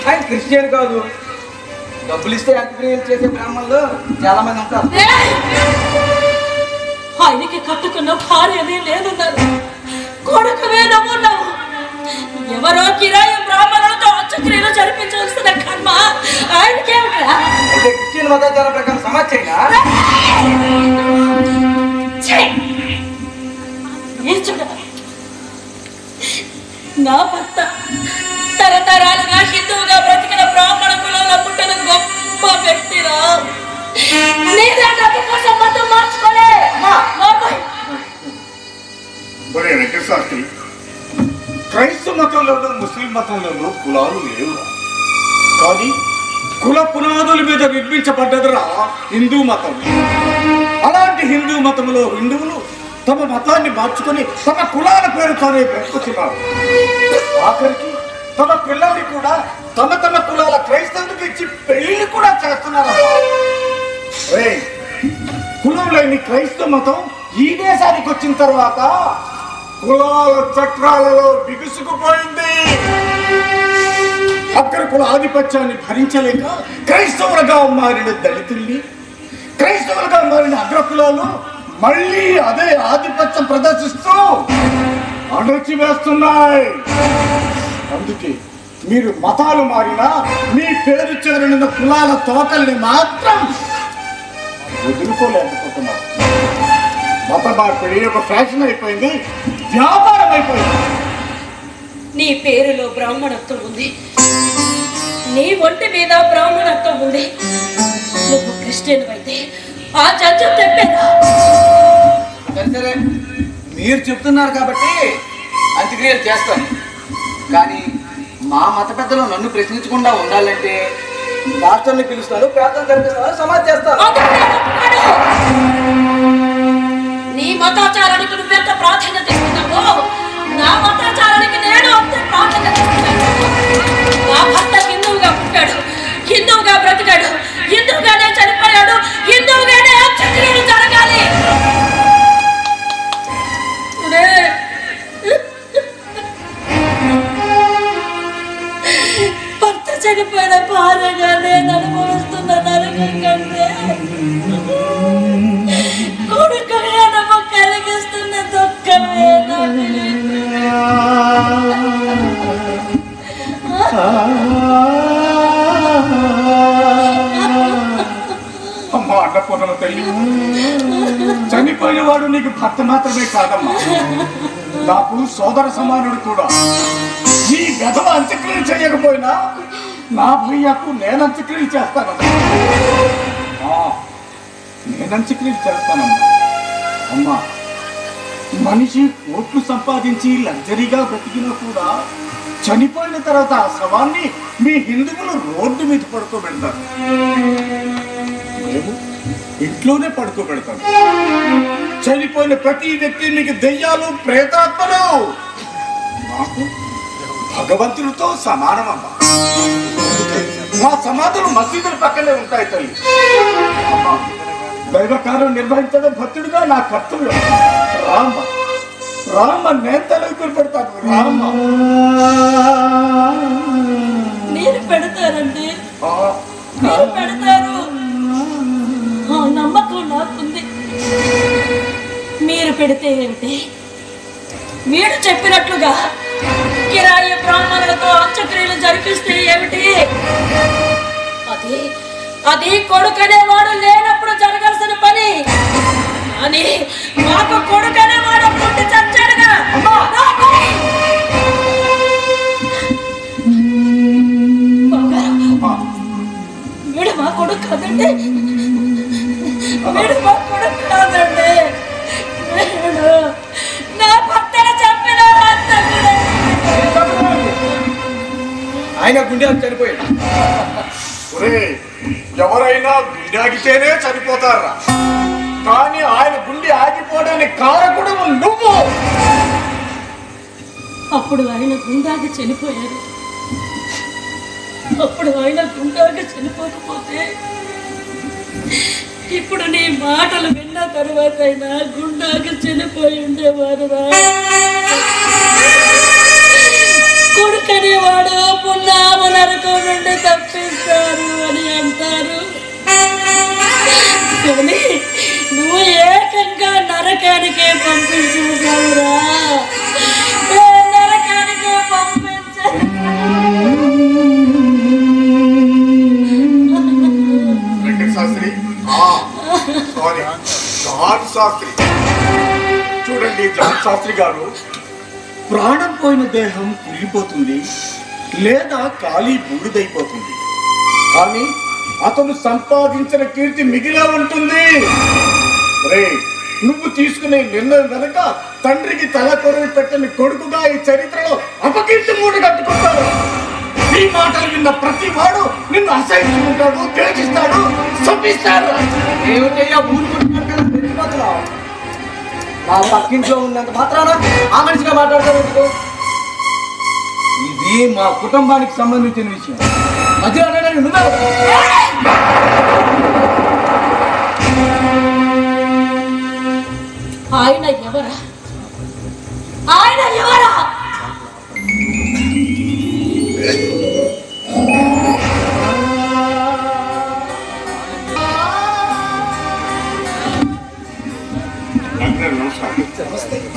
ఆయన క్రిస్టియన్ కాదు. డబ్బులు ఇస్తే అంత్యక్రియలు చేసే బ్రాహ్మణులు చాలా మంది ఉంటారు. ఆయనకి కట్టుకున్న భార్యనే నేనున్నాను, కొడుకువే నమ్మున్నావు. ఎవరో కిరాయి బ్రాహ్మణులతో అంత్యక్రియలు జరిపించవలసిన కర్మ ఆయనకేమిటా? అయితే క్రిస్టియన్ మతాచారం ప్రకారం సమాచారం నా భర్త తరతరాలుగా హిందువుగా బ్రతికిన బ్రాహ్మణ కులంలో పుట్టిన గొప్ప వ్యక్తిరా. నీదే డబ్బు కోసం మతం మార్చుకోలే. వెంకట శాస్త్రి, క్రైస్తవ మతంలోనూ ముస్లిం మతంలోనూ కులాలు లేవు, కానీ కుల పునాదుల మీద నిర్మించబడ్డదిరా హిందూ మతం. అలాంటి హిందూ మతంలో హిందువులు తమ మతాన్ని మార్చుకొని తమ కులాల పేరుతోనే బ్రతుకుతున్నారు. ఆఖరికి తమ పిల్లల్ని కూడా తమ తమ కులాల క్రైస్తవులకు ఇచ్చి పెళ్లి కూడా చేస్తున్నారు. కులం లేని క్రైస్తవ మతం ఈ దేశానికి వచ్చిన తర్వాత కులాల చక్రాలలో బిగుసుకుపోయింది. అగ్రకుల ఆధిపత్యాన్ని భరించలేక క్రైస్తవులుగా మారిన దళితుల్ని, క్రైస్తవులుగా మారిన అగ్రకులాలు మళ్ళీ అదే ఆధిపత్యం ప్రదర్శిస్తూ అణచివేస్తున్నాయి. అందుకే మీరు మతాలు మారినా మీ పేరు చివరిన కులాల తోకల్ని మాత్రం వదులుకోలేకపోతున్నారు. మత మార్పిడి ఒక ఫ్యాషన్ అయిపోయింది, వ్యాపారం అయిపోయింది. నీ పేరులో బ్రాహ్మణత్వం ఉంది, నీ ఒంటి మీద బ్రాహ్మణత్వం ఉంది. నువ్వు క్రిస్టియన్ అయితే ఆ జడ్జి తెప్పేదా? సరే, మీరు చెప్తున్నారు కాబట్టి అంత్యక్రియలు చేస్తాను. కానీ మా మత పెద్దలు నన్ను ప్రశ్నించకుండా ఉండాలంటే మాస్టర్ని పిలుస్తాను, ప్రార్థన జరిపిస్తాను, సమాధి చేస్తాను. నీ మతాచారానికి నువ్వెంత ప్రాధాన్యత ఇస్తున్నావో నా మతాచారానికి నేను అంతే ప్రాధాన్యత ఇస్తున్నాను. నా భర్త హిందువుగా పుట్టాడు, హిందువుగా బ్రతికాడు, హిందువుగానే చనిపోయాడు, హిందువుగానే అంత్యక్రియలు జరగాలి. భర్త చనిపోయిన భార్యగానే అనుభవిస్తున్న నరకం కంటే కొడుకుగా నమ్మ కలిగిస్తున్న దుఃఖమే అమ్మా అన్నపూర్ణ తల్లి, చనిపోయిన వాడు నీకు భర్త మాత్రమే కాదమ్మా, నాకు సోదర సమానుడు కూడా. నీ గదవ అంత్యక్రియలు చేయకపోయినా నా భయ్యకు నేను అంత్యక్రియలు చేస్తానమ్మా. నేను అంత్యక్రియలు చేస్తానమ్మా. అమ్మా, మనిషి కోట్లు సంపాదించి లగ్జరీగా బ్రతికినా కూడా చనిపోయిన తర్వాత ఆ శవాన్ని మీ హిందువులు రోడ్డు మీద పడుకోబెడతారు. మేము ఇంట్లోనే పడుకోబెడతాం. చనిపోయిన ప్రతి వ్యక్తి మీకు దెయ్యాలు, ప్రేతాత్మలు. నాకు భగవంతుడితో సమానమమ్మా. మా సమాధులు మసీదుల పక్కనే ఉంటాయి తల్లి. దైవ కార్యం నిర్వహించడం భక్తుడిగా నా కర్తవ్యం. రామ్మ రామ్మ, నేను తలెక్కులు పెడతాను. రామ్మ మీరు పెడతారండి, మీరు పెడతారు, నమ్మకం నాకుంది. మీరు పెడితే ఏమిటి? మీరు చెప్పినట్లుగా కిరాయి బ్రాహ్మణులతో అంత్యక్రియలు జరిపిస్తే ఏమిటి? అది కొడుకనేవాడు లేనప్పుడు జరగాల్సిన పని. కానీ మాకు కొడుకనేవాడు పుట్టి చచ్చాడుగా. వీడు మా కొడుకు కాదండి, వీడు మా కొడుకు కాదండి, వీడు నా భర్తను చంపిన ఆయన గుండె చనిపోయాడు. ఎవరైనా గుండె చనిపోతారా? కానీ ఆయన గుండె ఆగిపోవడానికి కారకుడు నువ్వు. అప్పుడు ఆయన గుండాకి చనిపోయారు. అప్పుడు ఆయన గుండాకి చనిపోకపోతే ఇప్పుడు నీ మాటలు విన్న తరువాత అయినా గుండాకి చనిపోయి ఉండేవారు. కొడుకనేవాడు పున్నాము నరకం నుండి తప్పిస్తారు అని అంటారు. కానీ నువ్వు ఏకంగా నరకానికే పంపించేశావురా, నరకానికే పంపించా. శాస్త్రి, జాన్ శాస్త్రి, చూడండి జాన్ శాస్త్రి గారు, ప్రాణం పోయిన దేహం కుళ్ళిపోతుంది లేదా ఖాళీ బూడిదైపోతుంది, కానీ అతను సంపాదించిన కీర్తి మిగిలే ఉంటుంది. నువ్వు తీసుకునే నిర్ణయం వెనక తండ్రికి తల కొరవి పెట్టని కొడుకుగా ఈ చరిత్రలో అపకీర్తి మూట కట్టుకుంటాడు. ఈ మాటలు విన్న ప్రతి వాడు నిన్ను అసహించుకుంటాడు, ద్వేషిస్తాడు, శపిస్తాడు. ఏమిటయ్యా ఊరుకుంటున్నాడు కదా, తెలిసిపోతున్నావు. నా పక్కింట్లో ఉన్నంత మాత్రాన ఆ మనిషిగా మాట్లాడతావు. ఇది మా కుటుంబానికి సంబంధించిన విషయం. మధ్యలో ఆయన ఎవరా? ఆయన ఎవరా?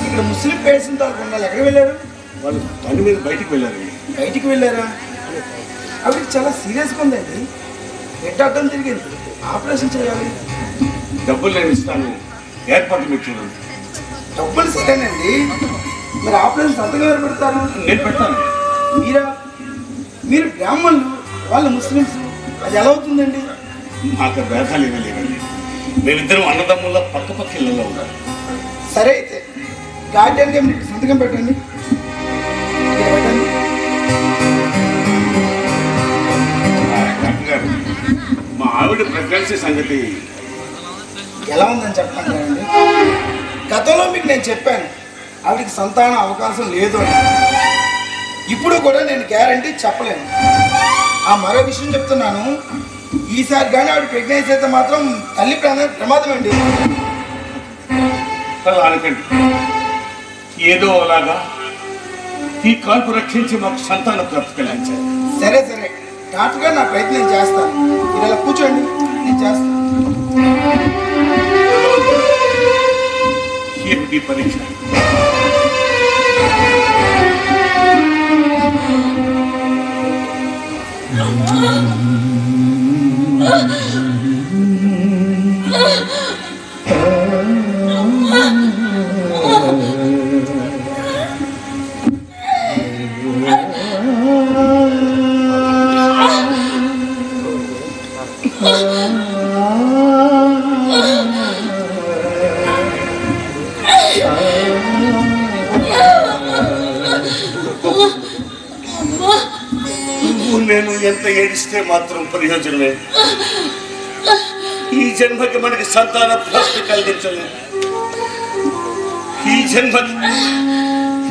ఇక్కడ ముస్లిం పేషెంట్ ఉండాలి. ఎక్కడ వెళ్ళారు వాళ్ళు? పని మీద బయటికి వెళ్ళారు. బయటికి వెళ్ళారా? ఆవిడకి చాలా సీరియస్గా ఉందండి. హెడ్ అడ్డం తిరిగింది. ఆపరేషన్ చేయాలి. డబ్బులు నేను ఇస్తాను, ఏర్పాటు మీరు చూడండి. డబ్బులు సరేనండి, మరి ఆపరేషన్ సంతకం ఎవరు పెడతారు? నేను పెడతాను. మీరు బ్రాహ్మణులు, వాళ్ళు ముస్లిమ్స్, అది ఎలా అవుతుందండి? మాకు భేదాలు ఏమీ లేవండి. మేమిద్దరం అన్నదమ్ముల్లో పక్క పక్క ఇళ్ళలో ఉన్నారు. సరే అయితే గార్డెన్గా మీరు సంతకం పెట్టండి. ఇక్కడ పెట్టండి. డాక్టర్ గారు, మా ఆవిడ ప్రెగ్నెన్సీ సంగతి ఎలా ఉందని చెప్పాను కదండి. గతంలో మీకు నేను చెప్పాను ఆవిడకి సంతాన అవకాశం లేదు అని. ఇప్పుడు కూడా నేను గ్యారంటీ చెప్పలేను. ఆ మరో విషయం చెప్తున్నాను, ఈసారి కానీ ఆవిడ ప్రెగ్నెన్సీ అయితే మాత్రం తల్లి ప్రమాదం అండి. అలా అనకండి. ఏదో అలాగా ఈ కాల్పు రక్షించి మాకు సంతాన ప్రాప్తి కలిగించారు. సరే డాక్టర్ గారు, నా ప్రయత్నం చేస్తాను. మీరు ఇలా కూర్చోండి, నేను చేస్తాను. ఏమిటి పరీక్ష? నేను ఎంత ఏడిస్తే మాత్రం ప్రయోజనమే. ఈ జన్మకి మనకి సంతాన ప్రాప్తి కలిగించలేదు.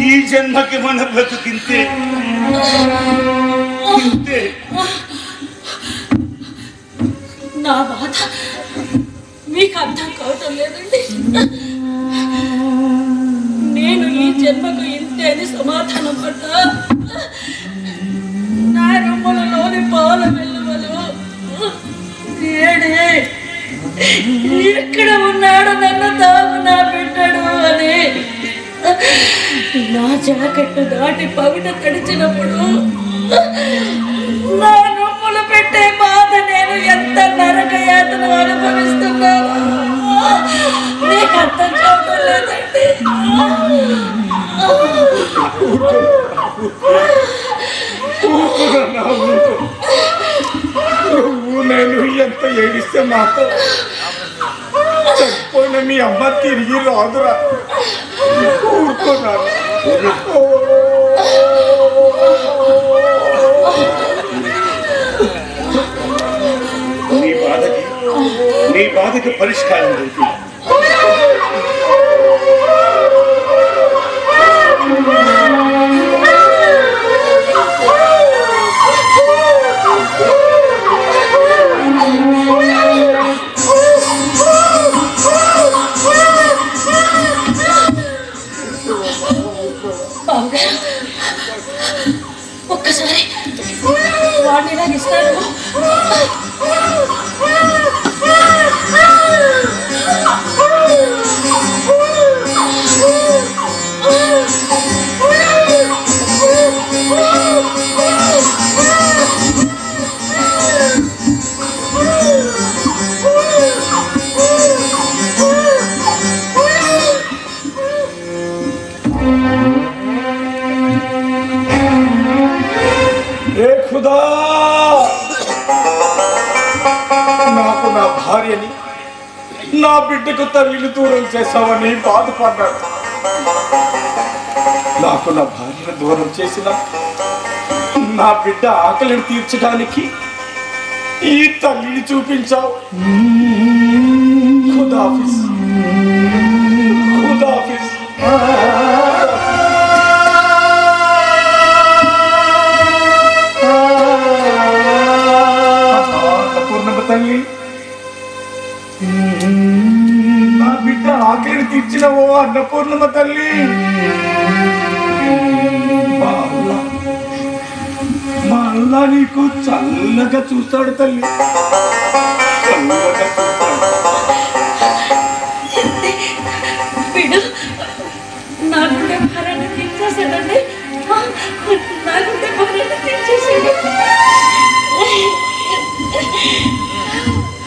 ఈ జన్మకి మన బ్రతుకింతే. నా బాధ మీకు అర్థం కావటం లేదండి. నేను ఈ జన్మకు ఇంతే అని సమాధానం పడ్డా నా రొమ్మలలోని పాల వెల్లువలు ఎక్కడ ఉన్నాడు నన్ను తాగు నా బిడ్డడు అని నా జాకెట్టు దాటి పవిట తడిచినప్పుడు నా రొమ్ములు పెట్టే బాధ నేను ఎంత నరక యాతన అనుభవిస్తున్నాను నీకు అర్థం కావటం లేదండి. నువ్వు నేను ఎంత ఏడిస్తే మాత్రం చచ్చిపోయిన మీ అమ్మ తిరిగి రాదురా. ఊరుకున్నాను. నీ బాధకి పరిష్కారం దొరికింది. ఒక్కసారి వాడిని ఇలా ఇస్తాను. నాకు నా భార్యని నా బిడ్డకు తల్లిని దూరం చేశావని బాధపడ్డాడు. నాకు నా భార్యను దూరం చేసిన నా బిడ్డ ఆకలిని తీర్చడానికి ఈ తల్లిని చూపించావు. ఖుదాఫిజ్, ఖుదాఫిజ్. తల్లి, నా బిడ్డ ఆకలిని తీర్చిన ఓ అన్నపూర్ణమ్మ తల్లి, మా అల్లా నీకు చల్లగా చూస్తాడు తల్లి, చల్లగా చూస్తాడు. వీడు నా గుండె భారాన్ని తీర్చేసాడండి, నా గుండె భారాన్ని తీర్చేసాడు.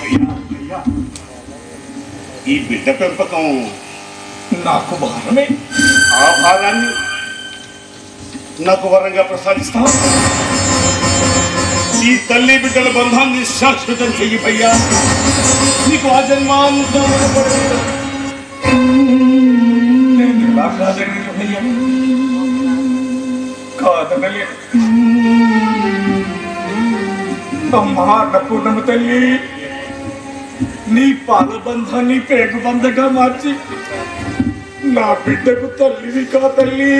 అయ్యా, ఈ బిడ్డ పెంపకం నాకు భారమే. ఆ భారాన్ని నాకు వరంగా ప్రసాదిస్తావా? ఈ తల్లి బిడ్డల బంధాన్ని శాశ్వతం చెయ్యిపోయ్యా, నీకు ఆ జన్మాంతం నేను ఎలా కాదనలేను భయ్యా, కాదనలేను. అమ్మా అన్నపూర్ణమ్మ తల్లి, నీ పాల బంధాన్ని పేగు బంధగా మార్చి నా బిడ్డకు తల్లివి కా తల్లి.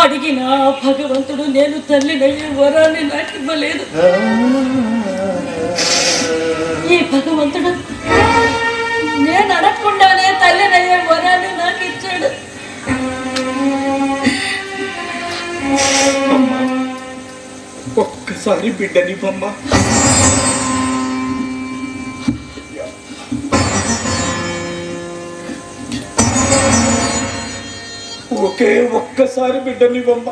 అడిగిన భగవంతుడు నేను తల్లినయ్యే వరాన్ని నాకు ఇవ్వలేదు. ఈ భగవంతుడు నేను అడగకుండానే తల్లినయ్యే వరాన్ని నాకు ఇచ్చాడు. ఒక్కసారి బిడ్డని బొమ్మ, ఒకే ఒక్కసారి బిడ్డని బొమ్మ.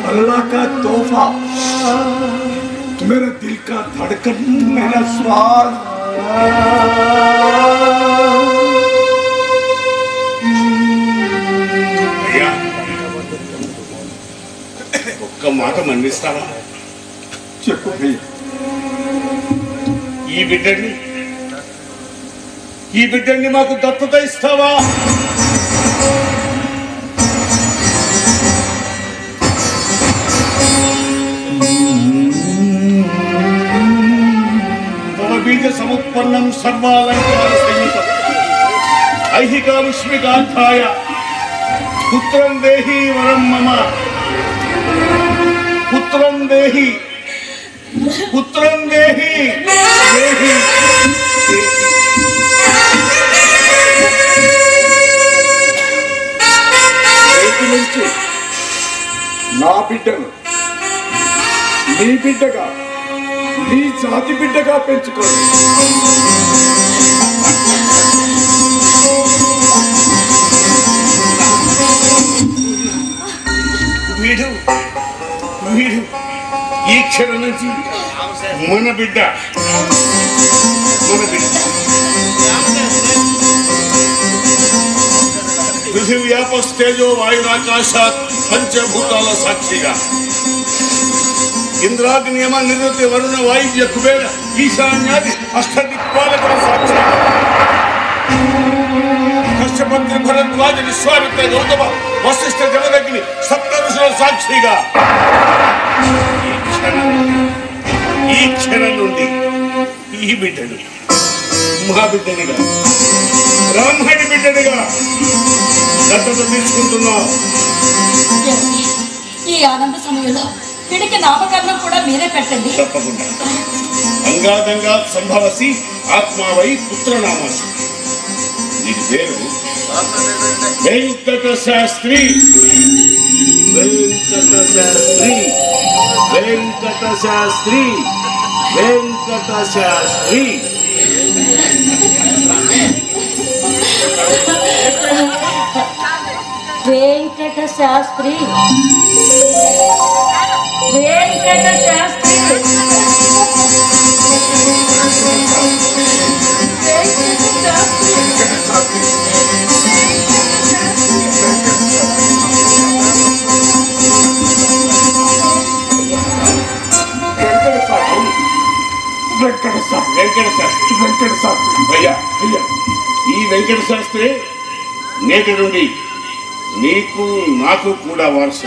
अल्लाह का तोहफा, मेरे दिल का धड़कन, मेरा स्वाद. అయ్యా, ఒక్క మాట మన్నిస్తావా? చెప్పు భయ్యా. ఈ బిడ్డని మాకు దత్తత ఇస్తావా? బీజ సముత్పన్నం సర్వాలంకార సంయుతం ఐహికాముష్మికార్థాయ పుత్రం దేహి వరం మమ, పుత్రం దేహి, పుత్రం దేహి, దేహి. రేపు నుంచి నా బిడ్డను నీ బిడ్డగా, నీ జాతి బిడ్డగా పెంచుకోండి. వీడు వీడు ఈ క్షణం నుంచి మన బిడ్డ, మన బిడ్డ. పృథివ్యాపస్తేజో వాయురాకాశాత్ పంచభూతాల సాక్షిగా ఇంద్రాగ్నియమ నిరుతి వరుణ వాయువ్య కుబేర ఈశాన్యాది అష్టదిక్పాలకుల సాక్షిగా కశ్యపత్రి భరద్వాజ విశ్వామిత్ర గౌతమ వశిష్ఠ జమదగ్ని సప్త ఋషుల సాక్షిగా ఈ క్షణం నుండి ఈ బిడ్డను మా బిడ్డనిగా, బ్రాహ్మణి బిడ్డనిగా దత్తత తీసుకుంటున్నాం. ఈ ఆనంద సమయంలో వీడికి నామకరణం కూడా మీరే పెట్టండి. తప్పకుండా. అంగాదంగా సంభవసి ఆత్మావై పుత్రనామాసి. దీని పేరు వెంకట శాస్త్రి. వెంకట శాస్త్రి, వెంకట శాస్త్రి, వెంకట శాస్త్రి. వెంకట శాస్త్రి, వెంకట శాస్త్రి, వెంకట శాస్త్రి, వెంకట శాస్త్రి. అయ్యా అయ్యా, ఈ వెంకట శాస్త్రి నేటి నుండి నీకు నాకు కూడా వారసు.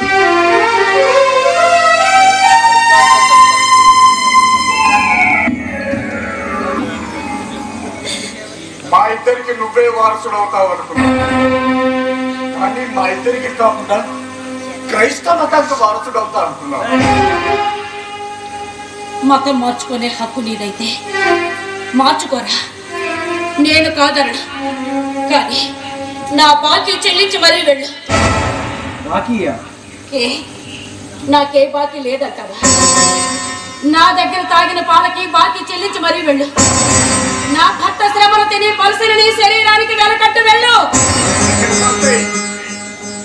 నువ్వే వారసుడు అవుతావు అనుకున్నావు. కానీ మా ఇద్దరికి కాకుండా క్రైస్తవ మతానికి వారసుడు అవుతావు అనుకున్నావు. మతం మార్చుకునే హక్కు నీదైతే మార్చుకోరా, నేను కాదనడు. కానీ నా బాకీ చెల్లించి మరీ వెళ్ళు. బాకీయా? ఏ నాకే బాకీ లేదంటావా? నా దగ్గర తాగిన పాలకి బాకీ చెల్లించి మరీ వెళ్ళు. నా భర్త శ్రమను తిని పలుసుని నీ శరీరానికి వెలకట్టు వెళ్ళు.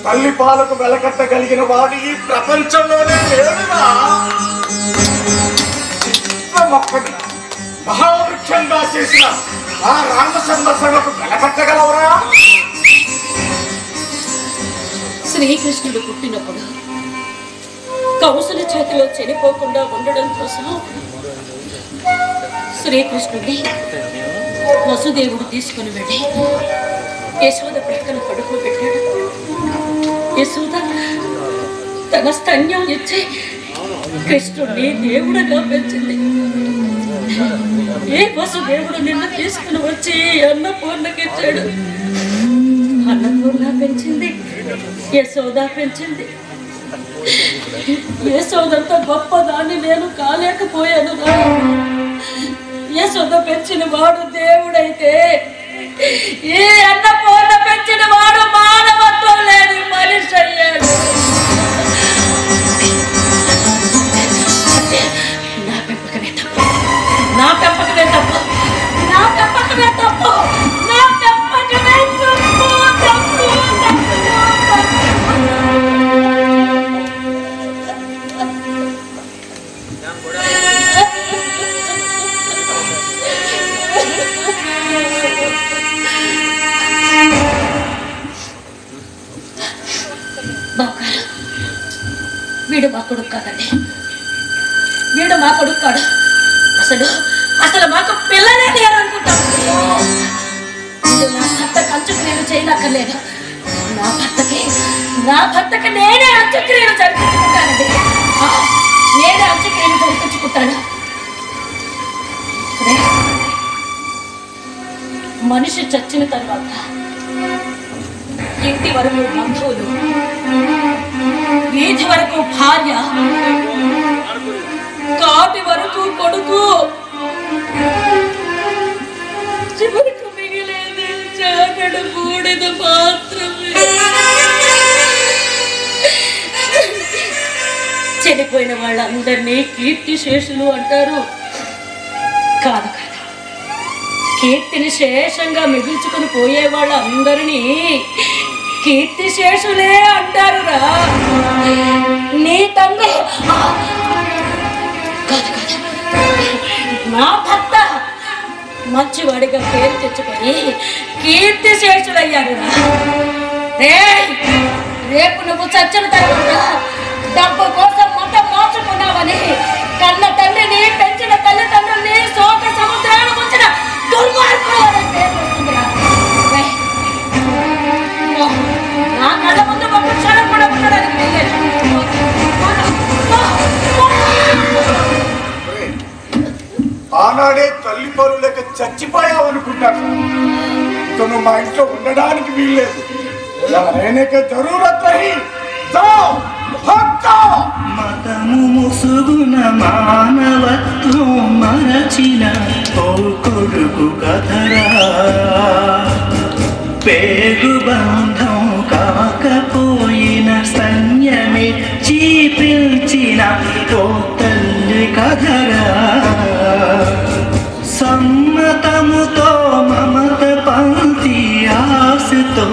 తల్లి పాలకు వెలకట్టగలిగిన వాడు ఈ ప్రపంచంలోనే లేడురా. మొక్కని మహావృక్షంగా చేసిన ఆ రామచంద్ర సభకు వెలకట్టగలవరా? శ్రీకృష్ణుడు పుట్టినప్పుడు కౌసల చేతిలో చనిపోకుండా ఉండడం కోసం శ్రీకృష్ణుడిని వసుదేవుడు తీసుకుని వెళ్ళి యశోద ప్రక్కన పడుకోబెట్టాడు. యశోద తన స్తన్యం ఇచ్చి కృష్ణుడిని దేవుడుగా పెంచింది. ఏ వసుదేవుడు నిన్ను తీసుకుని వచ్చి అన్నపూర్ణకిచ్చాడు. అన్నపూర్ణ పెంచింది, యశోద పెంచింది. యశోదంత గొప్పదాన్ని నేను కాలేకపోయాను. యశోద పెంచిన వాడు దేవుడైతే ఈ అన్నపూర్ణ పెంచిన వాడు మానవత్వం లేని మనిషి అయ్యాడు. నా పెంపకమే తప్పు, నా పెంపకమే తప్పు, నా పెంపకమే తప్పు, నా పెంపకమే తప్పు, తప్పు, బావగారు, వీడు మా కొడుకు కాదండి. వీడు మా కొడుకు కాడు. అసలు అసలు మాకు పిల్లలే లేరు అనుకుంటాను. వీడు నా భర్త అంత్యక్రియలు చేయనక్కర్లేదు. నా భర్తకి నేనే అంత్యక్రియలు జరిపించుకుంటానండి. నేనే అంత్యక్రియలు జరిపించుకుంటాను. మనిషి చచ్చిన తర్వాత ఇంటి వరకు బంధువులు, వీధి వరకు భార్య, కాటి వరకు కొడుకు, చివరికి మిగిలేది జాగడు బూడిద మాత్రమే. చనిపోయిన వాళ్ళందరినీ కీర్తిశేషులు అంటారు. కాదు కాదు, కీర్తిని శేషంగా మిగుల్చుకుని పోయే వాళ్ళందరినీ కీర్తిశేషులే అంటారురా. నీ తండ్రి కాదు కాదు, నా భర్త మంచివాడిగా పేరు తెచ్చుకొని కీర్తిశేషులయ్యారురా. రేపు నువ్వు చచ్చిన తర్వాత డబ్బు కోసం మతం మార్చుకున్నావని కన్న తండ్రిని, పెంచిన తల్లిదండ్రుల్ని శోక సముద్రాలు వచ్చిన దుర్మార్గుడు అని పేరు వస్తుందిరా. నా కళ్ళ ముందు ఒక క్షణం కూడా ఉండడానికి వెళ్ళలేదు. ఆనాడే తల్లి పనులు లేక చచ్చిపోయావు అనుకుంటాను. ఇతను మా ఇంట్లో ఉండడానికి వీల్లేదు. జరూరత్ రహీ. మతము ముసుగున మానవత్వం మరచిన ఓ కొడుకు కథరా. పేగు బంధం కాకపోయిన సైన్యమిచ్చి పిలిచిన ఓ తల్లి కథరా. సమ్మతముతో మమత పంచి ఆశతో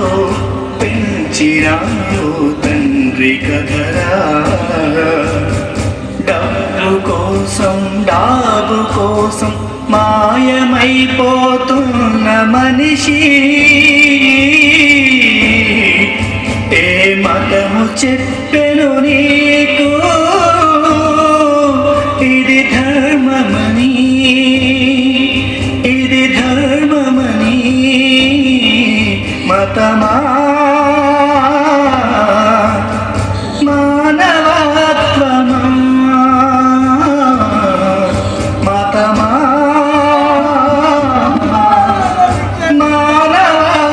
పెంచిన తండ్రి కథరా. డబ్బు కోసం డాబు కోసం మాయమైపోతున్న మనిషి ఏ మతము చెప్పెను నీకు ఇది ధర్మమని, ఇది ధర్మమని. మతమా మానవత్వమా, మతమా మానవత్వమా.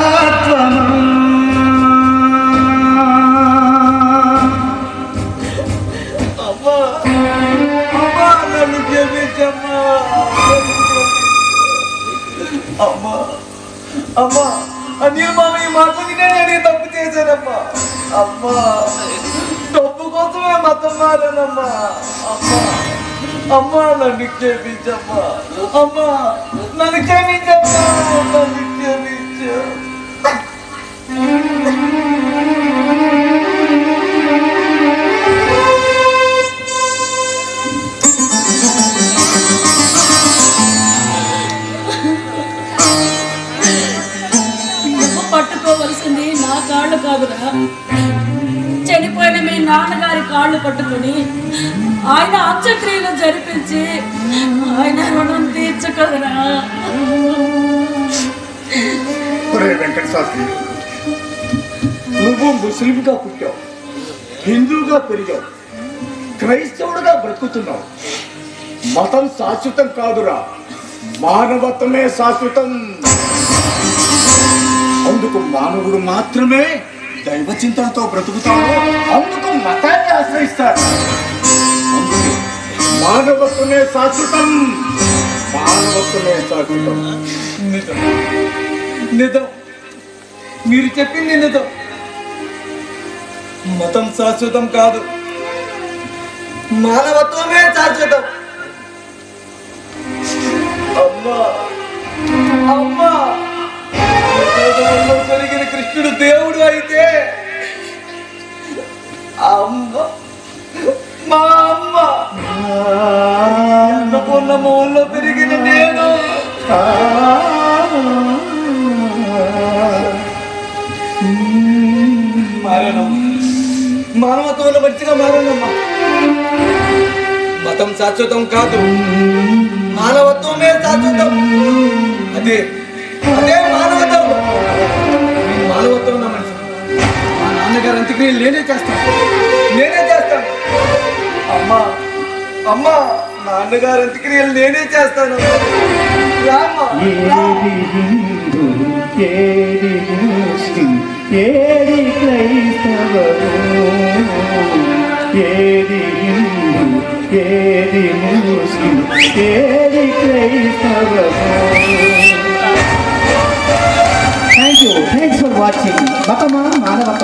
క్షమించమ్మా. అమ్మా అమ్మా అనిల్ మామ ఈ మాటలకి నేను తప్పు చేశానమ్మా. అమ్మా డబ్బు కోసమే మతం మారానమ్మా. అమ్మా అమ్మా నన్ను క్షమించమ్మా. అమ్మా నన్ను క్షమించమ్మా. నన్ను క్షమించు. పట్టుకోవలసింది నా కాళ్ళు కాదురా, చనిపోయిన మీ నాన్నగారి కాళ్ళు పట్టుకుని ఆయన అంత్యక్రియలు జరిపించి ఆయన రుణం తీర్చకదరా. వెంకట శాస్త్రి, నువ్వు ముస్లింగా పుట్టావు, హిందువుగా పెరిగావు, క్రైస్తవుడుగా బ్రతుకుతున్నావు. మతం శాశ్వతం కాదురా, మానవత్వమే శాశ్వతం. అందుకు మానవుడు మాత్రమే దైవ చింతనతో బ్రతుకుతాడు, అందుకు మతాన్ని ఆశ్రయిస్తాడు. అందుకే మానవత్వమే శాశ్వతం, మానవత్వమే శాశ్వతం. నిజం నిజం, మీరు చెప్పింది నిజం. మతం శాశ్వతం కాదు, మానవత్వమే శాశ్వతం. అమ్మా అమ్మా పెరిగిన కృష్ణుడు దేవుడు అయితే అమ్మ మా అమ్మ అన్నపూర్ణమ్మ ఊళ్ళో పెరిగిన నేను మారానమ్మా. మానవత్వంలో మంచిగా మారానమ్మా. మతం శాశ్వతం కాదు, మానవత్వమే శాశ్వతం. అదే అదే మానవత్వం. నేను మానవత్వం ఉన్న మనిషి. మా నాన్నగారు అంత్యక్రియలు నేనే చేస్తాను. అమ్మా అమ్మా నాన్నగారు అంత్యక్రియలు నేనే చేస్తాను. ఏది హిందూ ఏది ముస్లిం ఏది క్రైస్తవము, ఏది హిందూ ఏది ముస్లిం ఏది క్రైస్తవము. Thanks for watching. బతమా మానవత